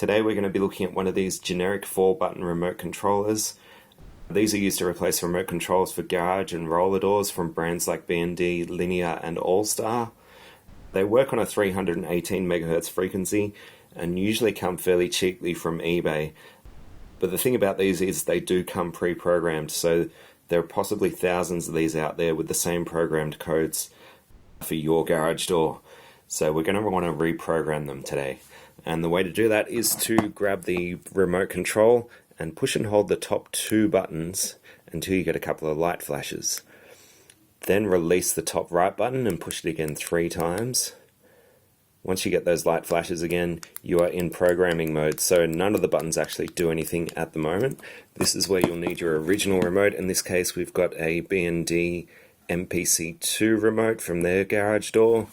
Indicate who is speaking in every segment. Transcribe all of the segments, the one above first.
Speaker 1: Today we're going to be looking at one of these generic 4-button remote controllers. These are used to replace remote controls for garage and roller doors from brands like B&D, Linear and All-Star. They work on a 318 MHz frequency and usually come fairly cheaply from eBay. But the thing about these is they do come pre-programmed, so there are possibly thousands of these out there with the same programmed codes for your garage door. So we're going to want to reprogram them today. And the way to do that is to grab the remote control and push and hold the top 2 buttons until you get a couple of light flashes. Then release the top right button and push it again 3 times. Once you get those light flashes again, you are in programming mode, so none of the buttons actually do anything at the moment. This is where you'll need your original remote. In this case, we've got a B&D MPC2 remote from their garage door.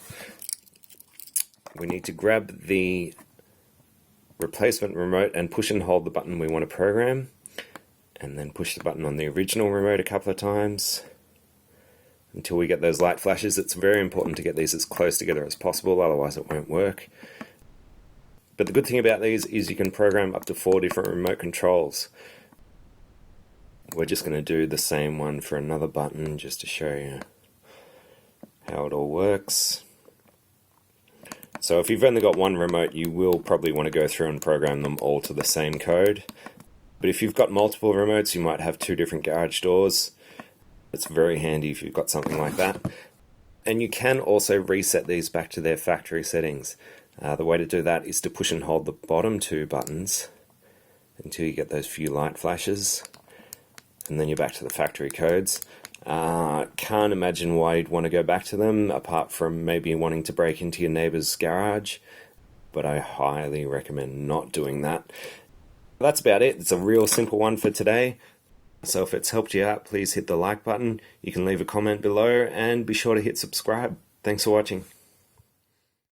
Speaker 1: We need to grab the replacement remote and push and hold the button we want to program, and then push the button on the original remote a couple of times until we get those light flashes. It's very important to get these as close together as possible, otherwise it won't work. But the good thing about these is you can program up to 4 different remote controls. We're just going to do the same one for another button just to show you how it all works. So if you've only got one remote, you will probably want to go through and program them all to the same code. But if you've got multiple remotes, you might have 2 different garage doors. It's very handy if you've got something like that. And you can also reset these back to their factory settings. The way to do that is to push and hold the bottom 2 buttons until you get those few light flashes, and then you're back to the factory codes. Can't imagine why you'd want to go back to them, apart from maybe wanting to break into your neighbor's garage, but I highly recommend not doing that. That's about it. It's a real simple one for today. So if it's helped you out, please hit the like button. You can leave a comment below and be sure to hit subscribe. Thanks for watching.